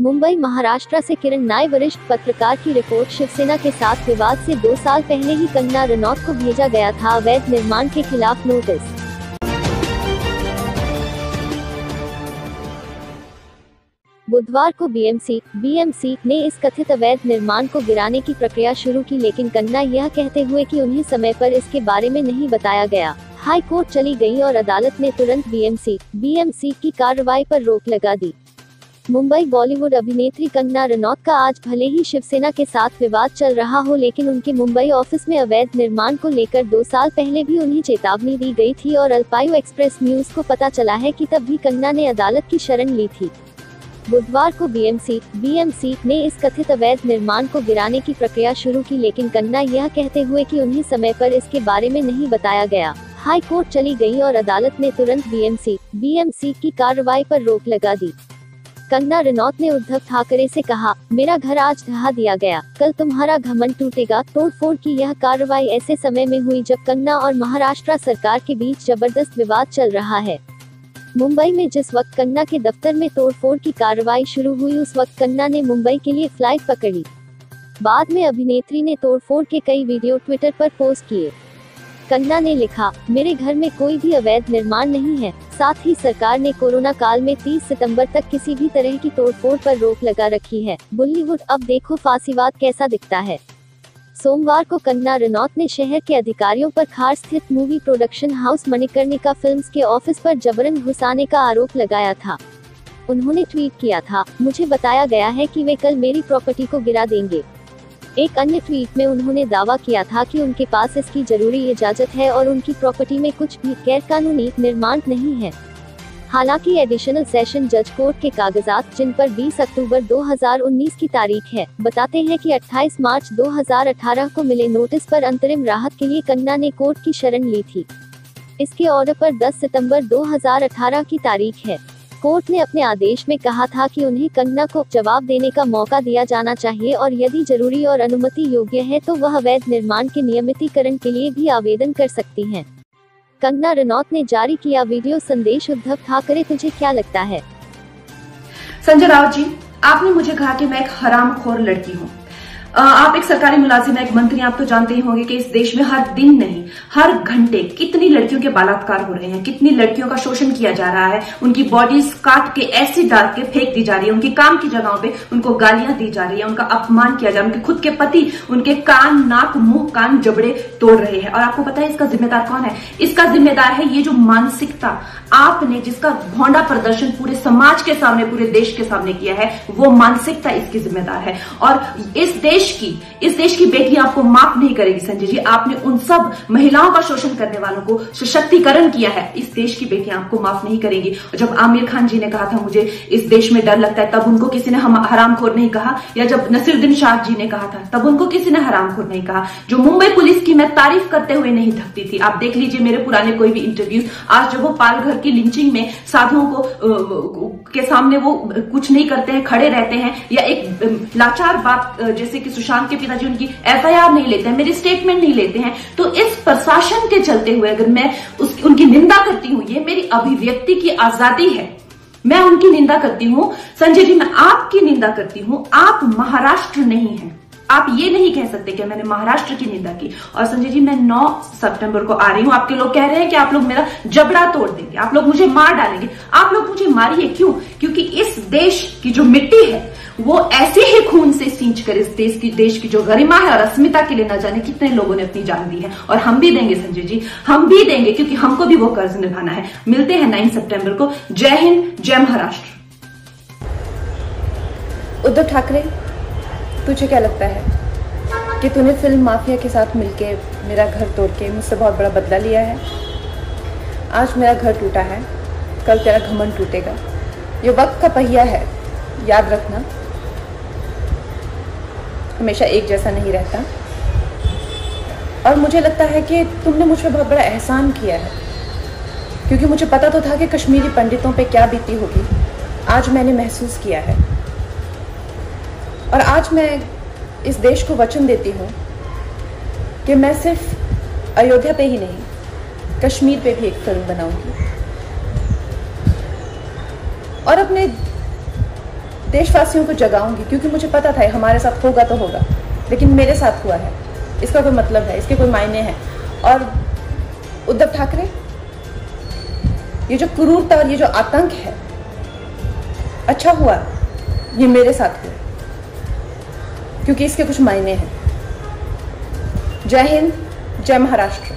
मुंबई महाराष्ट्र से किरण नाय वरिष्ठ पत्रकार की रिपोर्ट। शिवसेना के साथ विवाद से 2 साल पहले ही कंगना रनौत को भेजा गया था अवैध निर्माण के खिलाफ नोटिस। बुधवार को बीएमसी ने इस कथित अवैध निर्माण को गिराने की प्रक्रिया शुरू की, लेकिन कंगना यह कहते हुए कि उन्हें समय पर इसके बारे में नहीं बताया गया, हाई कोर्ट चली गई और अदालत ने तुरंत बीएमसी की कार्रवाई पर रोक लगा दी। मुंबई बॉलीवुड अभिनेत्री कंगना रनौत का आज भले ही शिवसेना के साथ विवाद चल रहा हो, लेकिन उनके मुंबई ऑफिस में अवैध निर्माण को लेकर 2 साल पहले भी उन्हें चेतावनी दी गई थी और अल्पायु एक्सप्रेस न्यूज को पता चला है कि तब भी कंगना ने अदालत की शरण ली थी। बुधवार को बीएमसी ने इस कथित अवैध निर्माण को गिराने की प्रक्रिया शुरू की, लेकिन कंगना यह कहते हुए कि उन्हें समय पर इसके बारे में नहीं बताया गया, हाई कोर्ट चली गई और अदालत ने तुरंत बीएमसी की कार्रवाई पर रोक लगा दी। कंगना रनौत ने उद्धव ठाकरे से कहा, मेरा घर आज ढहा दिया गया, कल तुम्हारा घमंड टूटेगा। तोड़फोड़ की यह कार्रवाई ऐसे समय में हुई जब कंगना और महाराष्ट्र सरकार के बीच जबरदस्त विवाद चल रहा है। मुंबई में जिस वक्त कंगना के दफ्तर में तोड़फोड़ की कार्रवाई शुरू हुई, उस वक्त कंगना ने मुंबई के लिए फ्लाइट पकड़ी। बाद में अभिनेत्री ने तोड़फोड़ के कई वीडियो ट्विटर पर पोस्ट किए। कंगना ने लिखा, मेरे घर में कोई भी अवैध निर्माण नहीं है। साथ ही सरकार ने कोरोना काल में 30 सितंबर तक किसी भी तरह की तोड़फोड़ पर रोक लगा रखी है। बॉलीवुड अब देखो फांसीवाद कैसा दिखता है। सोमवार को कंगना रनौत ने शहर के अधिकारियों पर खार स्थित movie production house Manikarnika films के ऑफिस पर जबरन घुसाने का आरोप लगाया था। उन्होंने ट्वीट किया था, मुझे बताया गया है कि वे कल मेरी प्रॉपर्टी को गिरा देंगे। एक अन्य ट्वीट में उन्होंने दावा किया था कि उनके पास इसकी जरूरी इजाजत है और उनकी प्रॉपर्टी में कुछ भी गैरकानूनी निर्माण नहीं है। हालांकि एडिशनल सेशन जज कोर्ट के कागजात, जिन पर 20 अक्टूबर 2019 की तारीख है, बताते हैं कि 28 मार्च 2018 को मिले नोटिस पर अंतरिम राहत के लिए कंगना ने कोर्ट की शरण ली थी। इसके ऑर्डर पर 10 सितंबर 2018 की तारीख है। कोर्ट ने अपने आदेश में कहा था कि उन्हें कंगना को जवाब देने का मौका दिया जाना चाहिए और यदि जरूरी और अनुमति योग्य है तो वह अवैध निर्माण के नियमितीकरण के लिए भी आवेदन कर सकती हैं। कंगना रनौत ने जारी किया वीडियो संदेश। उद्धव ठाकरे, तुझे क्या लगता है? संजय राउत जी, आपने मुझे कहा कि मैं एक हरामखोर लड़की हूँ। आप एक सरकारी मुलाजिम हैं, एक मंत्री, आप तो जानते ही होंगे कि इस देश में हर दिन नहीं, हर घंटे कितनी लड़कियों के बलात्कार हो रहे हैं, कितनी लड़कियों का शोषण किया जा रहा है, उनकी बॉडीज काट के ऐसी डाल के फेंक दी जा रही है, उनकी काम की जगहों पे उनको गालियां दी जा रही है, उनका अपमान किया जा रहा है, उनके खुद के पति उनके कान, नाक, मुंह, कान, जबड़े तोड़ रहे हैं। और आपको पता है इसका जिम्मेदार कौन है? इसका जिम्मेदार है ये जो मानसिकता आपने, जिसका भौंडा प्रदर्शन पूरे समाज के सामने, पूरे देश के सामने किया है, वो मानसिकता इसकी जिम्मेदार है। और इस देश की बेटी आपको माफ नहीं करेगी संजय जी। आपने उन सब महिलाओं का शोषण करने वालों को सशक्तिकरण किया है, इस देश की बेटियां आपको माफ नहीं करेंगी। जब आमिर खान जी ने कहा था मुझे इस देश में डर लगता है, तब उनको किसी ने हरामखोर नहीं कहा, या जब नसीरुद्दीन शाह जी ने कहा था तब उनको किसी ने हरामखोर नहीं कहा। जो मुंबई पुलिस की मैं तारीफ करते हुए नहीं थकती थी, आप देख लीजिए मेरे पुराने कोई भी इंटरव्यू, आज जब वो पालघर की लिंचिंग में साधुओं को के सामने वो कुछ नहीं करते हैं, खड़े रहते हैं, या एक लाचार बात जैसे कि सुशांत के पिताजी उनकी एफआईआर नहीं लेते हैं, मेरी स्टेटमेंट नहीं लेते हैं, तो इस प्रशासन के चलते हुए अगर मैं उनकी निंदा करती हूं, ये मेरी अभिव्यक्ति की आजादी है, मैं उनकी निंदा करती हूं। संजय जी, मैं आपकी निंदा करती हूं, आप महाराष्ट्र नहीं हैं। आप ये नहीं कह सकते कि मैंने महाराष्ट्र की निंदा की। और संजय जी, मैं 9 सितंबर को आ रही हूं। आपके लोग कह रहे हैं कि आप लोग मेरा जबड़ा तोड़ देंगे, आप लोग मुझे मार डालेंगे। आप लोग मुझे मारिए, क्यों? क्योंकि इस देश की जो मिट्टी है वो ऐसे ही खून से सींच कर इस देश की जो गरिमा है और अस्मिता के लिए न जाने कितने लोगों ने अपनी जान दी है। और हम भी देंगे संजय जी, हम भी देंगे, क्योंकि हमको भी वो कर्ज निभाना है। मिलते हैं 9 सितंबर को। जय हिंद, जय महाराष्ट्र। उद्धव ठाकरे, तुझे क्या लगता है कि तूने फिल्म माफिया के साथ मिलके मेरा घर तोड़ के मुझसे बहुत बड़ा बदला लिया है? आज मेरा घर टूटा है, कल तेरा घमंड टूटेगा। ये वक्त का पहिया है, याद रखना, हमेशा एक जैसा नहीं रहता। और मुझे लगता है कि तुमने मुझ पर बहुत बड़ा एहसान किया है, क्योंकि मुझे पता तो था कि कश्मीरी पंडितों पे क्या बीती होगी। आज मैंने महसूस किया है, और आज मैं इस देश को वचन देती हूँ कि मैं सिर्फ अयोध्या पे ही नहीं, कश्मीर पे भी एक फिल्म बनाऊंगी और अपने देशवासियों को जगाऊंगी, क्योंकि मुझे पता था हमारे साथ होगा तो होगा, लेकिन मेरे साथ हुआ है, इसका कोई मतलब है, इसके कोई मायने हैं। और उद्धव ठाकरे, ये जो क्रूरता और ये जो आतंक है, अच्छा हुआ ये मेरे साथ हुआ, क्योंकि इसके कुछ मायने हैं। जय हिंद, जय महाराष्ट्र।